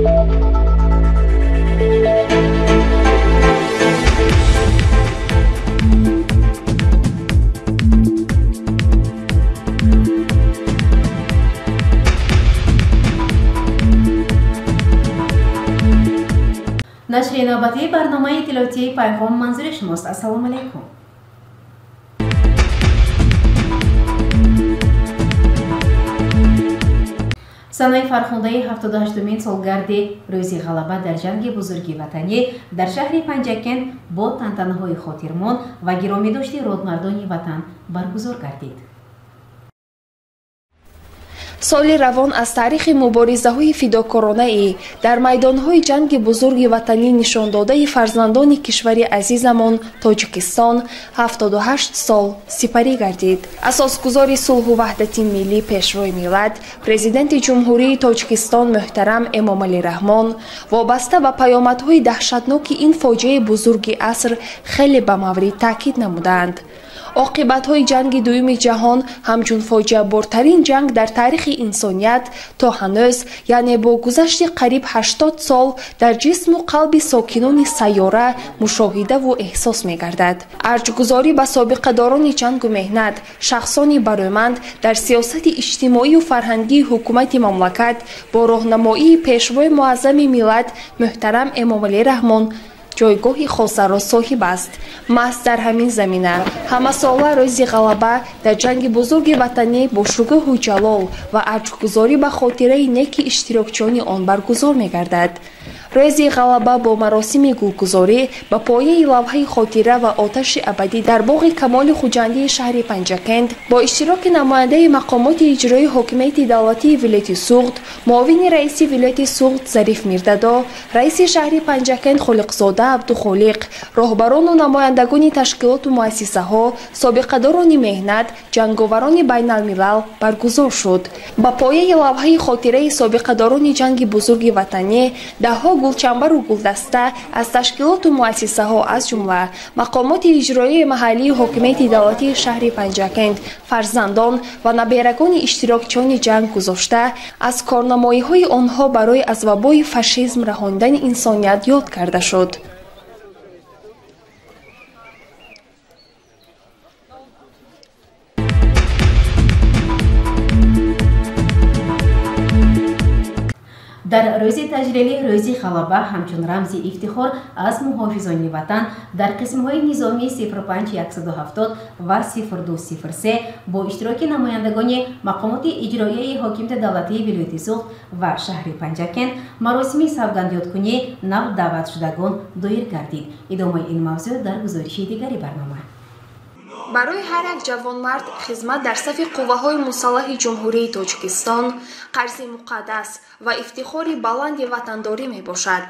نشر نوبتی برنامه اطلاعاتی پیغام منظور شماست. السلام علیکم. سنه فرخنده 78مین سالگرد روزی غلبه در جنگ بزرگ وطنی در شهر پنجکن با تنتنه‌های خاطرمان و گرامی داشته رودمردان وطن برگزار گردید. соли равон аз таърихи муборизаҳои фидокоронае дар майдонҳои ҷанги бузурги ватанӣ нишондодаи фарзандони кишвари азизамон тоҷикистон 78 сол сипарӣ гардид. Асосгузори сулҳу ваҳдати миллӣ пешрои миллат президенти ҷумҳурии тоҷикистон муҳтарам Эмомалӣ Раҳмон вобаста ба паёмадҳои даҳшатноки ин фоҷиаи бузурги аср хеле ба маврид таъкид намуданд. оқибатҳои ҷанги дуюми ҷаҳон ҳамчун фоҷиабортарин ҷанг дар таърихи инсоният то ҳанӯз яъне бо гузашти қариб 80 сол дар ҷисму қалби сокинони сайёра мушоҳидаву эҳсос мегардад. арҷгузорӣ ба собиқадорони ҷангу меҳнат, шахсони барӯманд дар сиёсати иҷтимоию фарҳангии ҳукумати мамлакат бо роҳнамоии пешвои муаззами миллат муҳтарам Эмомалӣ Раҳмон ҷойгоҳи хосаро соҳиб аст. маҳз дар ҳамин замина ҳамасола рӯзи ғалаба дар ҷанги бузурги ватанӣ бо шугӯҳу ҷалол ва арҷгузорӣ ба хотираи неки иштирокчиёни он баргузор мегардад. рӯзи ғалаба бо маросими гулгузорӣ ба пояи лавҳаи хотира ва оташи абадӣ дар боғи камоли хуҷандии шаҳри Панҷакент бо иштироки намояндаи мақомоти иҷроии ҳокимияти давлатии вилояти Суғд, муовини раиси вилояти Суғд Зариф Мирдадо, раиси шаҳри Панҷакент Холиқзода Абдухолиқ, роҳбарону намояндагони ташкилоту муассисаҳо, собиқадорони меҳнат, ҷанговарони байналмилал баргузор шуд. ба пояи лавҳаи хотираи собиқадорони ҷанги бузурги ватанӣ даҳҳо гулчанбару гулдаста аз ташкилоту муассисаҳо аз ҷумла мақомоти иҷроии маҳаллии ҳокимияти давлатии шаҳри Панҷакент фарзандон ва наберагони иштирокчиёни ҷанг гузошта аз корнамоиҳои онҳо барои аз вабои фашизм раҳондани инсоният ёд карда шуд. дар рӯзи таҷлили рӯзи ғалаба ҳамчун рамзи ифтихор аз муҳофизони ватан дар қисмҳои низомӣ 05170 ва 0203 бо иштироки намояндагони мақомоти иҷроияи ҳокимияти давлатии вилояти Суғд ва шаҳри Панҷакент маросими савгандёткунӣ нав даъватшудагон доир гардид. идомаи ин мавзӯъ дар гузориши дигари барнома. барои ҳар як ҷавонмард хизмат дар сафи қувваҳои мусаллаҳи ҷумҳурии Тоҷикистон қарзи муқаддас ва ифтихори баланди ватандорӣ мебошад.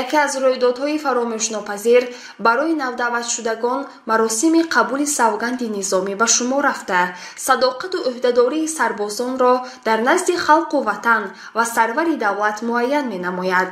яке аз рӯйдодҳои фаромӯшнопазир барои навдаъватшудагон маросими қабули савганди низомӣ ба шумор рафта, садоқату ӯҳдадории сарбозонро дар назди халқу ватан ва сарвари давлат муайян менамояд.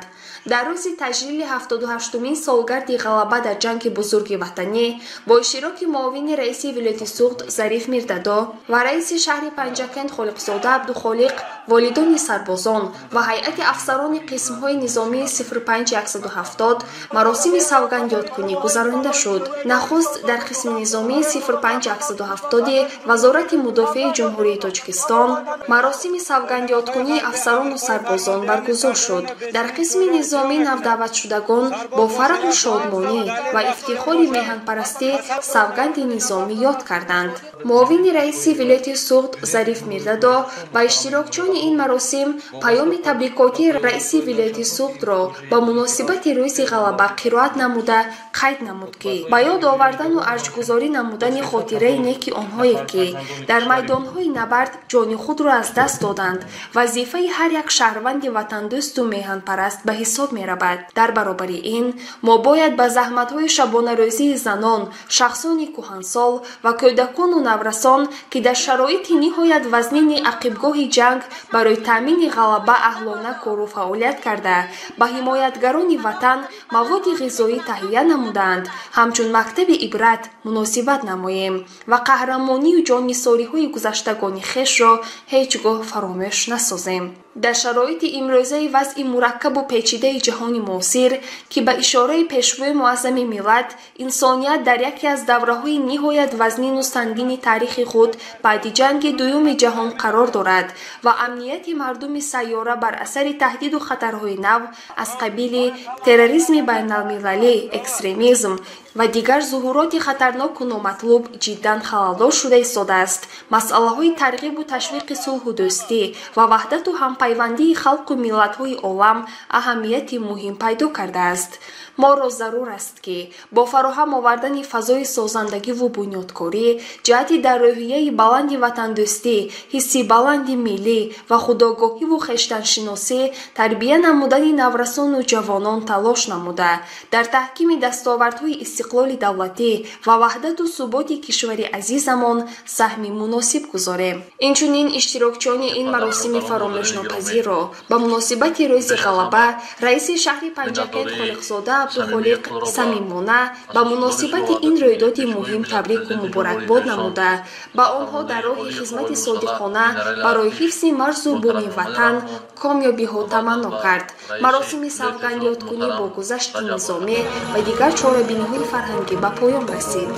дар рӯзи таҷлили 78мин солгарди ғалаба дар ҷанги бузурги ватанӣ бо иштироки муовини раиси вилояти Суғд Зариф Мирдадо ва раиси шаҳри Панҷакент Холиқзода Абдухолиқ, волидони сарбозон ва ҳайати афсарони қисмҳои низомии 05170 маросими савгандёткунӣ гузаронида шуд. нахуст дар қисми низомии 05170 вазорати мудофиаи ҷумҳурии Тоҷикистон маросими савгандёткунии афсарону сарбозон баргузор шуд. дар қисми низоми навдаъватшудагон бо фараҳу шодмонӣ ва ифтихори меҳанпарастӣ савганди низомӣ ёд карданд. муовини раиси вилояти Суғд Зариф Мирдадо ба иштирокчиёни ин маросим паёми таблиқотии раиси вилояти Суғдро ба муносибати рӯзи ғалаба қироат намуда қайд намуд ки ба ёд овардану арҷгузорӣ намудани хотираи неки онҳое ки дар майдонҳои набард ҷони худро аз даст доданд, вазифаи ҳар як шаҳрванди ватандӯсту меҳанпараст ба ҳисоб меравад. дар баробари ин мо бояд ба заҳматҳои шабонарӯзии занон, шахсони кӯҳансол ва кӯдакону наврасон ки дар шароити ниҳоят вазнини ақибгоҳи ҷанг барои таъмини ғалаба аҳлона кору фаъолият карда ба ҳимоятгарони ватан маводи ғизоӣ таҳия намуданд, ҳамчун мактаби ибрат муносибат намоем ва қаҳрамонию ҷонисориҳои гузаштагони хешро ҳеҷ гоҳ фаромӯш насозем. дар шароити имрӯзаи вазъи мураккабу печидаи ҷаҳони муосир ки ба ишораи пешвои муаззами миллат инсоният дар яке аз давраҳои ниҳоят вазнину сангини таърихи худ баъди ҷанги дуюми ҷаҳон қарор дорад ва амнияти мардуми сайёра бар асари таҳдиду хатарҳои нав аз қабили терроризми байналмилалӣ, экстремизм ва дигар зуҳуроти хатарноку номатлуб ҷиддан халалдор шуда истодааст. Масъалаҳои тарғибу ташвиқи сулҳу дӯстӣ ва ваҳдату ҳампайвандии халқу миллатҳои олам аҳамияти муҳим пайдо кардааст. моро зарур аст ки бо фароҳам овардани фазои созандагиву бунёдкорӣ ҷиҳати дар рӯҳияи баланди ватандӯстӣ, ҳисси баланди миллӣ ва худогоҳиву хештаншиносӣ тарбия намудани наврасону ҷавонон талош намуда дар таҳкими дастовардҳои истиқлоли давлатӣ ва ваҳдату суботи кишвари азизамон саҳми муносиб гузорем. инчунин иштирокчиёни ин маросими фаромӯшнопазирро ба муносибати рӯзи ғалаба раиси шаҳри Панҷакент Холиқзода Абдухолиқ самимона ба муносибати ин рӯйдоди муҳим табрику муборакбод намуда ба онҳо дар роҳи хизмати содиқона барои ҳифзи марзу буни ватан комёбиҳо таманно кард. маросими савгандёдкунӣ бо гузашти низомӣ ва дигар чорабиниҳои фарҳангӣ ба поён расид.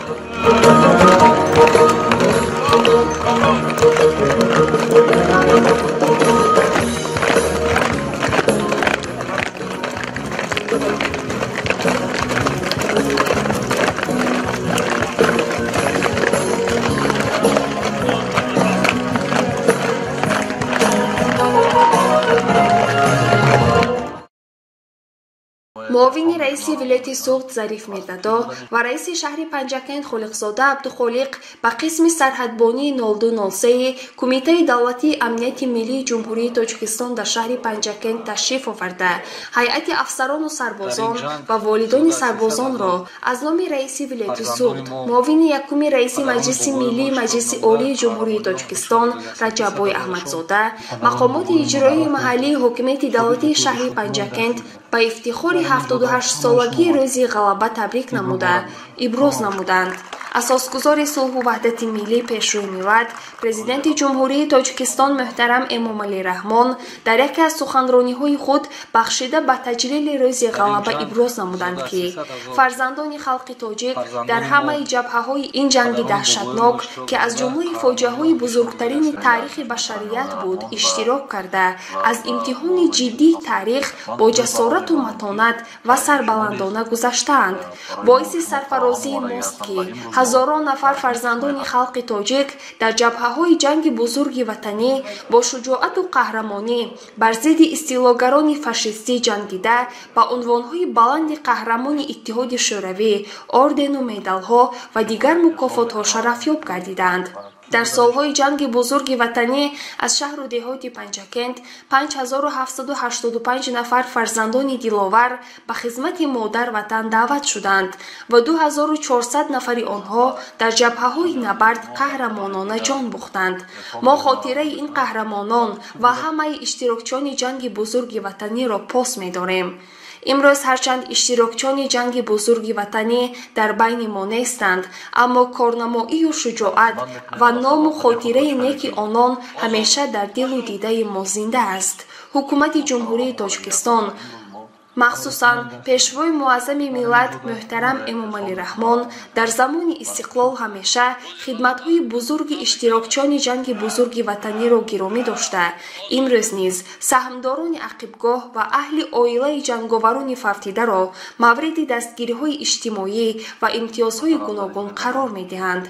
муовини раиси вилояти суғд Зариф Мирдадо ва раиси шаҳри Панҷакент Холиқзода Абдухолиқ ба қисми сарҳадбонии 0203 Кумитаи давлатии амнияти миллии ҷумҳурии Тоҷикистон дар шаҳри Панҷакент ташриф оварда ҳайати афсарону сарбозон ва волидони сарбозонро аз номи раиси вилояти суғд, муовини якуми раиси Маҷлиси миллии Маҷлиси олии ҷумҳурии Тоҷикистон Раҷаббой Аҳмадзода, мақомоти иҷроии маҳаллии ҳокимияти давлатии шаҳри Панҷакент ба ифтихори 78-солагии рӯзи ғалаба табрик намуда иброз намуданд. асосгузори сулҳу ваҳдати миллӣ пешрӯи миллат президенти ҷумҳурии Тоҷикистон муҳтарам Эмомалӣ Раҳмон дар яке аз суханрониҳои худ бахшида ба таҷлили рӯзи ғалаба иброз намуданд ки фарзандони халқи тоҷик дар ҳамаи ҷабҳаҳои ин ҷанги даҳшатнок ки аз ҷумлаи фоҷиаҳои бузургтарини таърихи башарият буд иштирок карда аз имтиҳони ҷиддии таърих бо ҷасорату матонат ва сарбаландона гузаштаанд. боиси сарфарозии мост ки ҳазорон нафар фарзандони халқи тоҷик дар ҷабҳаҳои ҷанги бузурги ватанӣ бо шуҷоату қаҳрамонӣ бар зидди истилогарони фашистӣ ҷангида ба унвонҳои баланди қаҳрамони Иттиҳоди Шӯравӣ, ордену медалҳо ва дигар мукофотҳо шарафёб гардиданд. дар солҳои ҷанги бузурги ватанӣ аз шаҳру деҳоти Панҷакент 5785 нафар фарзандони диловар ба хизмати модар ватан даъват шуданд ва 2400 нафари онҳо дар ҷабҳаҳои набард қаҳрамонона ҷон бухтанд. мо хотираи ин қаҳрамонон ва ҳамаи иштирокчиёни ҷанги бузурги ватаниро пос медорем. имрӯз ҳарчанд иштирокчиёни ҷанги бузурги ватанӣ дар байни мо нестанд, аммо корнамоию шуҷоат ва ному хотираи неки онон ҳамеша дар дилу дидаи мо зинда аст. ҳукумати ҷумҳурии Тоҷикистон махсусан пешвои муаззами миллат муҳтарам Эмомалӣ Раҳмон дар замони истиқлол ҳамеша хидматҳои бузурги иштирокчиёни ҷанги бузурги ватаниро гиромӣ дошта, имрӯз низ саҳмдорони ақибгоҳ ва аҳли оилаи ҷанговарони фавтидаро мавриди дастгириҳои иҷтимоӣ ва имтиёзҳои гуногун қарор медиҳанд.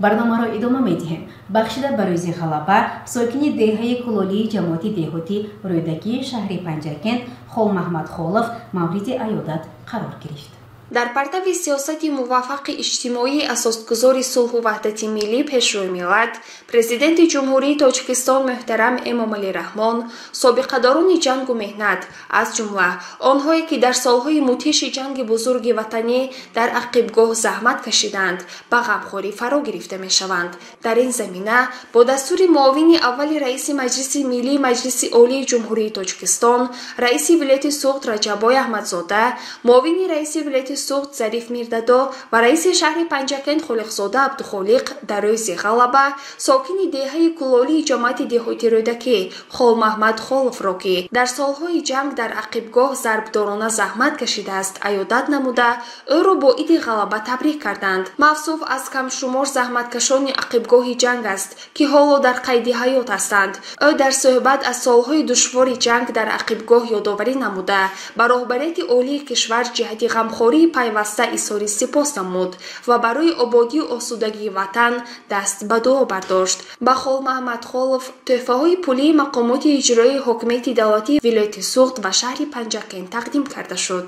барномаро идома медиҳем. бахшида ба рӯзи ғалаба сокини деҳаи кулолии ҷамоати деҳотӣ рӯйдагии шаҳри Панҷакент Хол Маҳмад Холов мавриди аёдат қарор гирифт. дар партави сиёсати муваффақи иҷтимоии асосгузори сулҳу ваҳдати миллӣ пешрӯи миллат президенти ҷумҳурии Тоҷикистон муҳтарам Эмомалӣ Раҳмон собиқадорони ҷангу меҳнат аз ҷумла онҳое ки дар солҳои мудҳиши ҷанги бузурги ватанӣ дар ақибгоҳ заҳмат кашиданд ба ғамхорӣ фаро гирифта мешаванд. Дар ин замина бо дастури муовини аввали раиси Маҷлиси Миллии Маҷлиси Олии Ҷумҳурии Тоҷикистон раиси вилояти Суғд Раҷаббой Аҳмадзода, муовини раиси вилояти Суғд Зариф Мирдадо ва раиси шаҳри Панҷакент Холиқзода Абдухолиқ дар рӯзи ғалаба сокини деҳаи кулолии ҷамоати деҳотӣ рӯдакӣ Хол Маҳмад Холовро ки дар солҳои ҷанг дар ақибгоҳ зарбдорона заҳмат кашидааст аёдат намуда ӯро бо иди ғалаба табрик карданд. Мавсуф аз камшумор заҳматкашони ақибгоҳи ҷанг аст ки ҳоло дар қайди ҳаёт ҳастанд. ӯ дар суҳбат аз солҳои душвори ҷанг дар ақибгоҳ ёдоварӣ намуда ба роҳбарияти олии кишвар ҷиҳати ғамхории пайваста изҳори сипос намуд ва барои ободию осудагии ватан даст ба дуо бардошт. Ба Хол Маҳмад Холов тӯҳфаҳои пулии мақомоти иҷроии ҳокимияти давлатии вилояти Суғд ва шаҳри Панҷакент тақдим карда шуд.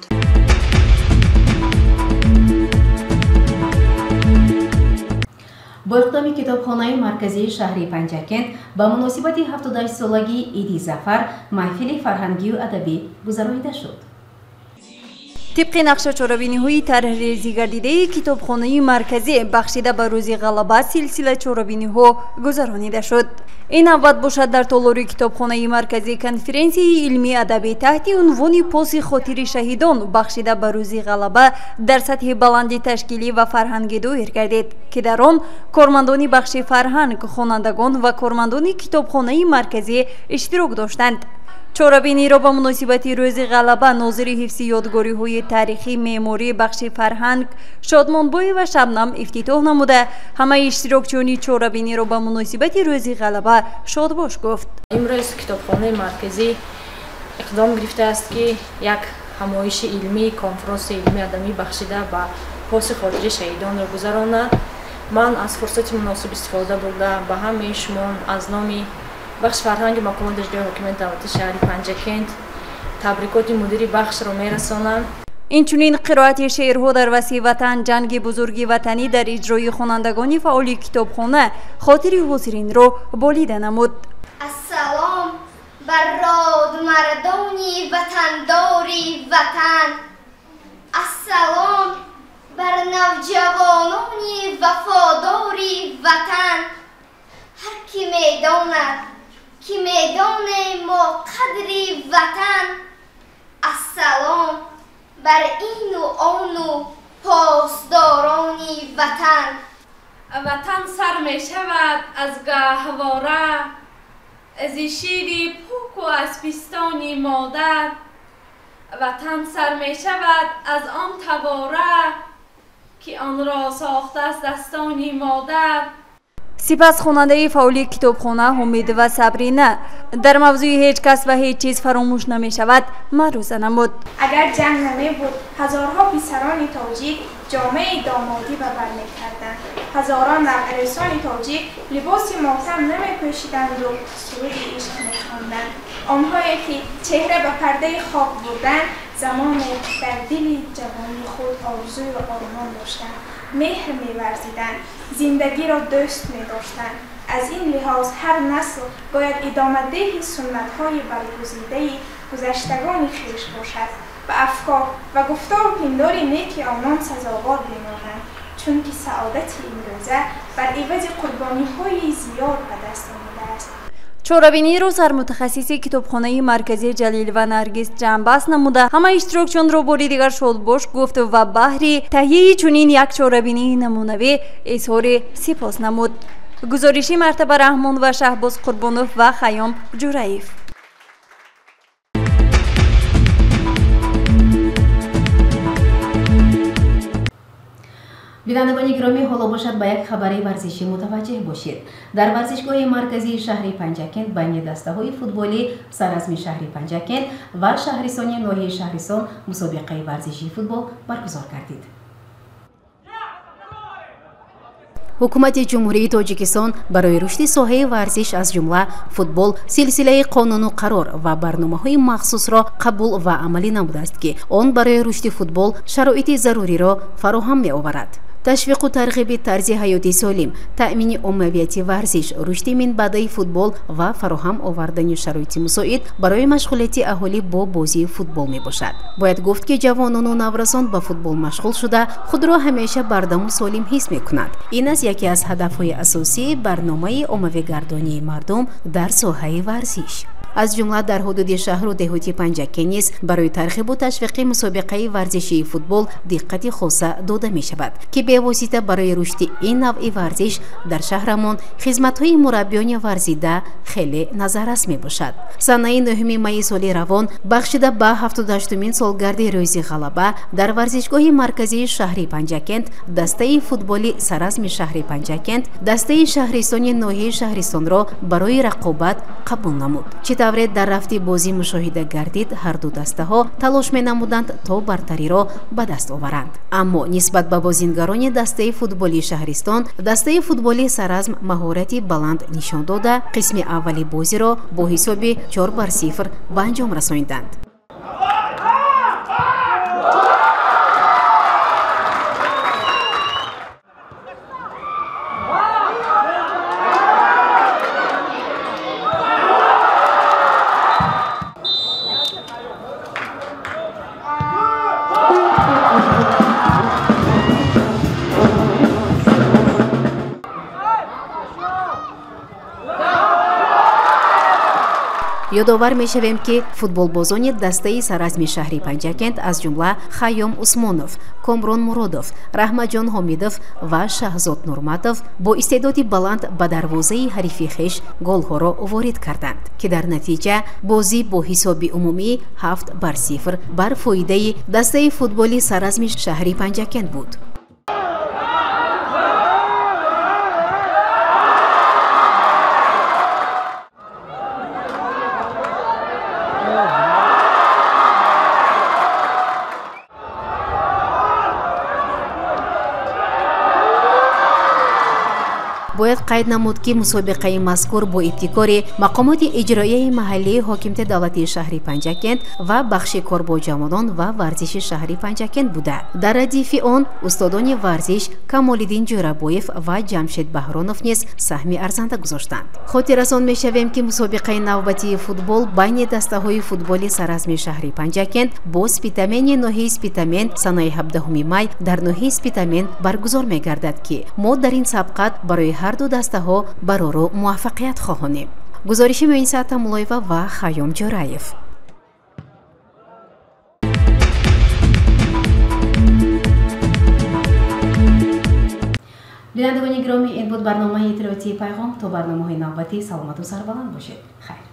бо иқдоми китобхонаи марказии шаҳри Панҷакент ба муносибати 78-солагии Иди Зафар маҳфили фарҳангию адабӣ гузаронида шуд. طبق نقشه چورابینی‌های طرح‌ریزی گردیده کتابخانه مرکزی بخشیده به روز غلبه سلسله چورابینی‌ها گذرانیده شد. این اول باشد در تالار کتابخانه مرکزی کنفرانسی علمی ادبی تحت عنوان پاس خاطر شهیدان بخشیده به روز غلبه در سطح بلند تشکیلی و فرهنگی دایر گردید که در آن کارمندان بخش فرهنگ، خوانندگان و کارمندان کتابخانه مرکزی اشتراک داشتند. چورابینی را با مناسبت روز غلبه ناظر حفظ یادگاری‌های تاریخی معماری بخش فرهنگ شادمانبای و شبنم افتتاح نموده همه اشتراکچیان چورابینی را با مناسبت روز غلبه شادباش گفت. امروز کتابخانه مرکزی اقدام گرفته است که یک همایش علمی کنفرانس علمی ادبی بخشیده به پاس خاطر شهیدان را گذراند. من از فرصت مناسب استفاده برده به همه شما از نام بخش فرهنگ مقامات اجرایی حاکمیت دولتی شهر پنجکент تبریکات مدیری بخش را میرسانم. اینچنین قرائت شعرها در وسیع وطن جنگ بزرگی وطنی در اجرای خوانندگان فعال کتابخانه خاطر حاضرین را بالیده نمود. السلام بر راد مردانی وطنداری وطن، السلام بر نوجوانانی وفاداری وطن. هر کی میداند که میدان ما قدری وطن، السلام بر این و آن و پاسدارانی وطن. وطن سر می شود از گهواره، از شیر پوک و از پستانی مادر. وطن سر می شود از آن تباره که آن را ساخته است دستانی مادر. سپس خواننده فعال کتابخانه حمید و صبرینه در موضوع هیچ کس و هیچ چیز فراموش نمی شود معروضه نمود. اگر جنگ نمی بود هزارها پسران تاجیک جامعه دامادی به بر می کردند. هزاران نوعریسان تاجیک لباس ماتم نمی پوشیدند و سرود عشق می خواندند. آنهایی که چهره به پرده خاک بردند زمان در دل جوانی خود آرزوی و آرمان داشتند، مهر می‌ورزیدند، زندگی را دوست می‌داشتند. از این لحاظ هر نسل باید ادامه دهی سنت‌های برگزیده گذشتگان خویش باشد و افکار و گفتار و پندار نیک آنان سزاوار بمانند، چون که سعادت امروزه بر عوض قربانی‌های زیاد به دست آمده است. چورابینی رو سرمتخصص کتابخانه مرکزی جلیل و نرگس جنبست نموده همه اشتراکچیان رو باری دیگر شادباش گفت و بهر تهیه چنین یک چورابینی نمونوی اظهار سپاس نمود. گزارشی مرتبه رحمان و شهباز قربانوف و خیام جورایف. بینندگان گرامی، حالا باشد به یک خبر ورزشی متوجه باشید. در ورزشگاه مرکزی شهر پنجکент بین دسته‌های فوتبالی سراسمی شهر پنجکент و شهرستانی ناحیه شهرستان مسابقه ورزشی فوتبال برگزار گردید. ҳукумати ҷумҳурии тоҷикистон барои рушди соҳаи варзиш аз ҷумла футбол силсилаи қонуну қарор ва барномаҳои махсусро қабул ва амалӣ намудааст ки он барои рушди футбол шароити заруриро фароҳам меоварад. ташвиқу тарғиби тарзи ҳаёти солим, таъмини оммавияти варзиш, рушди минбаъдаи футбол ва фароҳам овардани шароити мусоид барои машғулияти аҳолӣ бо бозии футбол мебошад. бояд гуфт ки ҷавонону наврасон ба футбол машғул шуда худро ҳамеша бардаму солим ҳис мекунанд. ин аст яке аз ҳадафҳои асосии барномаи оммавигардонии мардум дар соҳаи варзиш. аз ҷумла дар ҳудуди шаҳру деҳоти панҷаке низ барои тарғибу ташвиқи мусобиқаи варзишии футбол диққати хоса дода мешавад ки бевосита барои рушди ин навъи варзиш дар шаҳрамон хизматҳои мураббиёни варзида хеле назаррас мебошад. санаи 9 майи соли равон бахшида ба 78-мин солгарди рӯзи ғалаба дар варзишгоҳи марказии шаҳри Панҷакент дастаи футболи саразми шаҳри Панҷакент дастаи шаҳристони ноҳияи шаҳристонро барои рақобат қабул намуд. тавре дар рафти бозӣ мушоҳида гардид, ҳарду дастаҳо талош менамуданд то бартариро ба даст оваранд. аммо нисбат ба бозингарони дастаи футболи шаҳристон, дастаи футболи саразм маҳорати баланд нишон дода, қисми аввали бозиро бо ҳисоби 4-0 ба анҷом расонинданд. ёдовар мешавем ки футболбозони дастаи саразми шаҳри Панҷакент аз ҷумла Хайём Усмонов, Комрон Муродов, Раҳматҷон Ҳомидов ва Шаҳзод Нурматов бо истеъдоди баланд ба дарвозаи ҳарифи хеш голҳоро ворид карданд ки дар натиҷа бозӣ бо ҳисоби умумӣ 7-0 бар фоидаи дастаи футболи саразми шаҳри Панҷакент буд. бояд қайд намуд ки мусобиқаи мазкур бо ибтикори мақомоти иҷроияи маҳаллии ҳокимияти давлати шаҳри Панҷакент ва бахши кор бо ҷавонон ва варзиши шаҳри Панҷакент буда. дар радифи он устодони варзиш Камолиддин Ҷӯрабоев ва Ҷамшед Баҳронов низ саҳми арзанда гузоштанд. хотиррасон мешавем ки мусобиқаи навбатии футбол байни дастаҳои футболи саразми шаҳри Панҷакент бо Спитамени ноҳияи Спитамен санаи 17 май дар ноҳияи Спитамен баргузор мегардад ки мо дар ин сабқат барои ҳарду дастаҳо барору муваффақият хоҳонем. гузориши Муинса Атамуллоева ва Хайём Ҷораев. бинандагони гиромӣ, ин буд барномаи иттилоотии пайғом. то барномаҳои навбатӣ саломату сарбаланд бошед. хайр.